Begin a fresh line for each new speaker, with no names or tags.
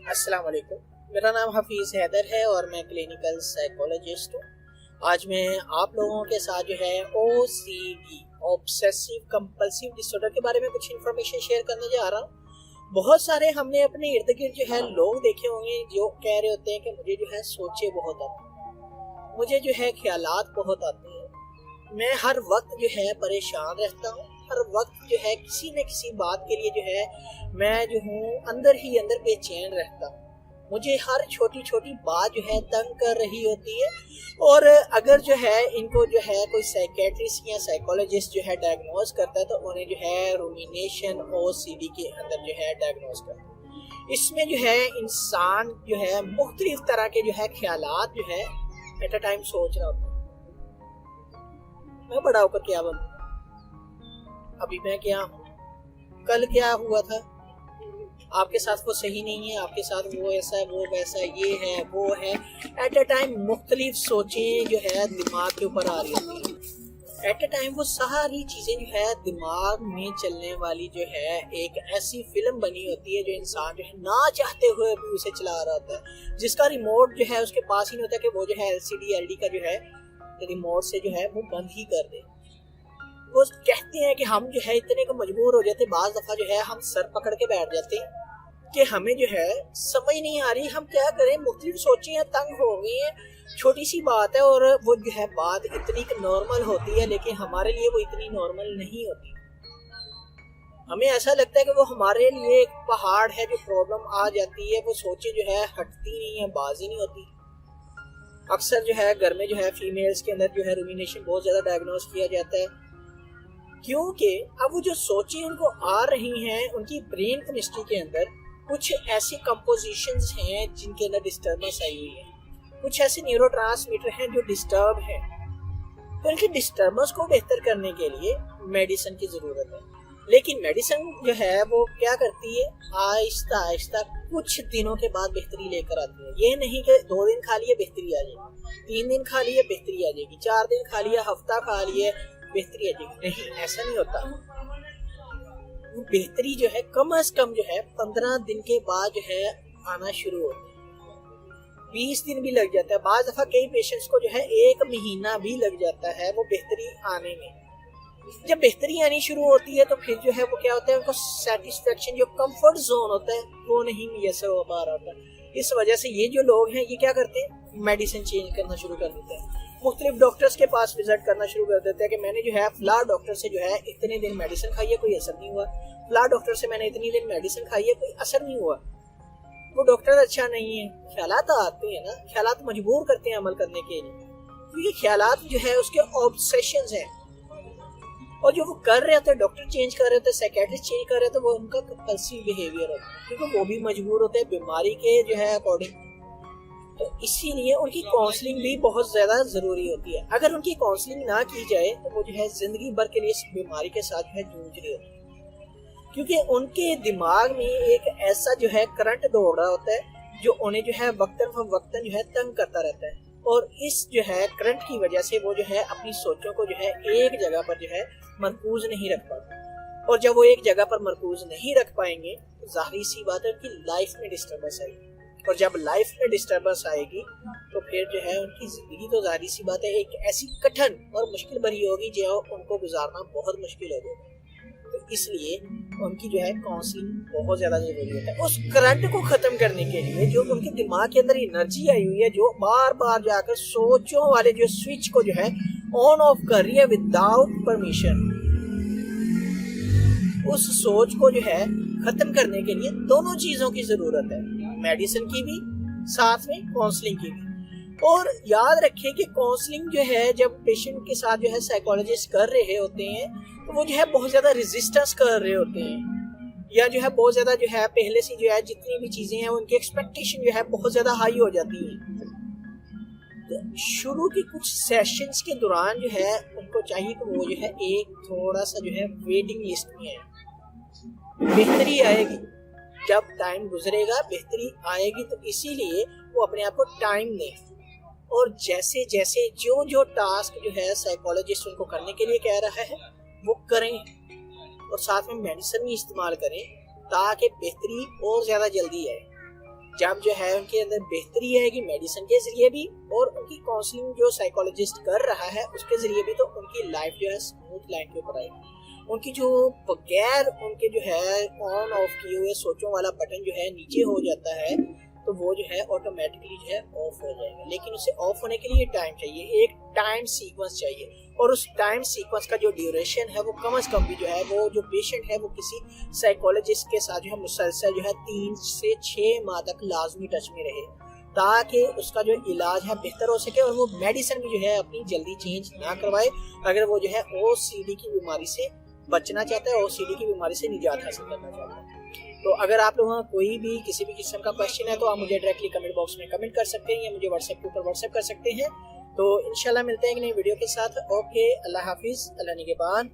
अस्सलाम वालेकुम। मेरा नाम हफीज़ हैदर है और मैं क्लिनिकल साइकोलॉजिस्ट हूँ। आज मैं आप लोगों के साथ जो है OCD ऑब्सेसिव कंपल्सिव डिसऑर्डर के बारे में कुछ इन्फॉर्मेशन शेयर करने जा रहा हूँ। बहुत सारे हमने अपने इर्द गिर्द जो है लोग देखे होंगे जो कह रहे होते हैं कि मुझे जो है सोचे बहुत आती हैं, मुझे जो है ख्यालात बहुत आते हैं, मैं हर वक्त जो है परेशान रहता हूँ, हर वक्त जो है किसी न किसी बात के लिए जो है मैं जो हूँ अंदर ही अंदर बेचैन रहता हूँ। मुझे हर छोटी छोटी बात जो है तंग कर रही होती है। और अगर जो है इनको जो है कोई साइकेट्रिस्ट या साइकोलॉजिस्ट जो है डायग्नोज करता है तो उन्हें जो है रूमिनेशन OCD के अंदर जो है डायग्नोज करता है। इसमें जो है इंसान जो है मुख्तलिफ तरह के जो है ख्यालात जो है एट अ टाइम सोच रहा होता है। मैं बड़ा होकर क्या बनूं, अभी मैं क्या हूँ, कल क्या हुआ था, आपके साथ वो सही नहीं है, आपके साथ वो ऐसा है, वो वैसा, ये है, वो है। एट अ टाइम मुख्तलिफ सोचें जो है दिमाग के ऊपर आ रही होती है। एट अ टाइम वो सारी चीजें जो है दिमाग में चलने वाली जो है एक ऐसी फिल्म बनी होती है जो इंसान जो है ना चाहते हुए भी उसे चला रहा होता है, जिसका रिमोट जो है उसके पास ही नहीं होता कि वो जो है LCD LD का जो है रिमोट से जो है वो बंद ही कर दे। वो कहते हैं कि हम जो है इतने को मजबूर हो जाते, बाज दफा जो है हम सर पकड़ के बैठ जाते हैं कि हमें जो है समझ नहीं आ रही हम क्या करें, मुख्तलिफ सोचे हैं, तंग हो गई हैं, छोटी सी बात है और वो जो है बात इतनी नॉर्मल होती है लेकिन हमारे लिए वो इतनी नॉर्मल नहीं होती। हमें ऐसा लगता है कि वो हमारे लिए एक पहाड़ है, जो प्रॉब्लम आ जाती है वो सोचे जो है हटती नहीं है, बाजी नहीं होती। अक्सर जो है घर में जो है फीमेल्स के अंदर जो है रूमिनेशन बहुत ज्यादा डायग्नोज किया जाता है, क्योंकि अब वो जो सोचें उनको आ रही हैं उनकी ब्रेन केमिस्ट्री के अंदर कुछ ऐसी कंपोजिशंस हैं जिनके अंदर डिस्टर्बेंस आई हुई है, कुछ ऐसे न्यूरोट्रांसमीटर हैं जो डिस्टर्ब हैं। तो इनकी डिस्टर्बेंस को बेहतर करने के लिए मेडिसिन की जरूरत है, लेकिन मेडिसिन जो है वो क्या करती है, आहिस्ता आहिस्ता कुछ दिनों के बाद बेहतरी लेकर आती है। ये नहीं कि 2 दिन खा लिए बेहतरी आ जाएगी, 3 दिन खा लिए बेहतरी आ जाएगी, 4 दिन खा लिया, हफ्ता खा लिए बेहतरी आ जाएगी। नहीं, ऐसा नहीं होता। बेहतरी जो है कम से कम जो है 15 दिन के बाद जो है आना शुरू होती है, 20 दिन भी लग जाता है, बाज़ दफा कई पेशेंट्स को जो है 1 महीना भी लग जाता है वो बेहतरी आने में। जब बेहतरी आनी शुरू होती है तो फिर जो है वो क्या होता है, उनको सेटिस्फेक्शन जो कंफर्ट जोन होता है वो नहीं मुयसर हो पा रहा होता। इस वजह से ये जो लोग हैं ये क्या करते हैं, मेडिसिन चेंज करना शुरू कर देते हैं, मुख्तलिफ डॉक्टर्स के पास विजिट करना शुरू कर देते हैं कि मैंने जो है फला डॉक्टर से जो है इतने दिन मेडिसिन खाई है, कोई असर नहीं हुआ, फला डॉक्टर से मैंने इतनी दिन मेडिसिन खाई है, कोई असर नहीं हुआ, वो डॉक्टर अच्छा नहीं है। ख्यालात आते हैं ना, ख्यालात मजबूर करते हैं अमल करने के लिए, क्योंकि ख्यालात जो है उसके ऑब्सेशंस हैं, और जो वो कर रहे होते हैं, डॉक्टर चेंज कर रहे होते हैं, साइकेट्रिस्ट चेंज कर रहे होते हैं, वो उनका कंपल्सिव बिहेवियर होता है, क्योंकि वो भी मजबूर होते हैं बीमारी के जो है अकॉर्डिंग। तो इसीलिए उनकी काउंसलिंग भी बहुत ज्यादा जरूरी होती है। अगर उनकी काउंसलिंग ना की जाए तो वो जो है जिंदगी भर के लिए इस बीमारी के साथ है जूझ रही होती है, क्योंकि उनके दिमाग में एक ऐसा जो है करंट दौड़ रहा होता है जो उन्हें जो है वक्तन जो है तंग करता रहता है, और इस जो है करंट की वजह से वो जो है अपनी सोचों को जो है एक जगह पर जो है मरकूज नहीं रख पाते, और जब वो एक जगह पर मरकूज नहीं रख पाएंगे तो जाहिर सी बात है उनकी लाइफ में डिस्टर्बेंस आएगी, और जब लाइफ में डिस्टर्बेंस आएगी तो फिर जो है उनकी जिंदगी तो जाहिर सी बात है एक ऐसी कठिन और मुश्किल भरी होगी जो उनको गुजारना बहुत मुश्किल हो जाएगा। तो इसलिए उनकी जो है काउंसलिंग बहुत ज्यादा जरूरी होता है। उस करंट को खत्म करने के लिए जो उनके दिमाग के अंदर एनर्जी आई हुई है, जो बार बार जाकर सोचों वाले जो स्विच को जो है ऑन ऑफ कर रही है विदाउट परमिशन, उस सोच को जो है खत्म करने के लिए दोनों चीजों की जरूरत है, मेडिसिन की भी, साथ में काउंसलिंग की भी। और याद रखें कि काउंसलिंग जो है जब पेशेंट के साथ जो है साइकोलॉजिस्ट कर रहे होते हैं तो वो जो है बहुत ज्यादा रेजिस्टेंस कर रहे होते हैं, या जो है बहुत ज्यादा जो है पहले से जो है जितनी भी चीजें हैं उनकी एक्सपेक्टेशन जो है बहुत ज्यादा हाई हो जाती है। तो शुरू के कुछ सेशंस के दौरान जो है उनको चाहिए कि वो जो है एक थोड़ा सा जो है वेटिंग लिस्ट में है, बेहतरी आएगी, जब टाइम गुजरेगा बेहतरी आएगी, तो इसीलिए वो अपने आप को टाइम दें, और जैसे जैसे जो जो टास्क जो है साइकोलॉजिस्ट उनको करने के लिए कह रहा है वो करें, और साथ में मेडिसिन भी इस्तेमाल करें ताकि बेहतरी और ज्यादा जल्दी आए। जब जो है उनके अंदर बेहतरी आएगी मेडिसिन के जरिए भी, और उनकी काउंसलिंग जो साइकोलॉजिस्ट कर रहा है उसके जरिए भी, तो उनकी लाइफ जो है स्मूथ लाइन के ऊपर आएगी। उनकी जो बगैर उनके जो है ऑन ऑफ किए हुए सोचों वाला बटन जो है नीचे हो जाता है, तो वो जो है ऑटोमेटिकली जो है ऑफ हो जाएगा। लेकिन उसे ऑफ होने के लिए टाइम चाहिए, एक टाइम सीक्वेंस चाहिए, और उस टाइम सीक्वेंस का जो ड्यूरेशन है वो कम से कम भी जो है वो जो पेशेंट है वो किसी साइकोलॉजिस्ट के साथ जो है मुसलसल जो है 3 से 6 माह तक लाजमी टच में रहे, ताकि उसका जो इलाज है बेहतर हो सके, और वो मेडिसिन भी जो है अपनी जल्दी चेंज ना करवाए। अगर वो जो है OCD की बीमारी से बचना चाहता है, OCD की बीमारी से निजात हासिल करना चाहता है। तो अगर आप लोगों का कोई भी किसी भी किस्म का क्वेश्चन है तो आप मुझे डायरेक्टली कमेंट बॉक्स में कमेंट कर सकते हैं, या मुझे व्हाट्सएप के ऊपर व्हाट्सएप कर सकते हैं। तो इंशाल्लाह मिलते हैं एक नई वीडियो के साथ। ओके, अल्लाह हाफिज, अल्लाह निगहबान।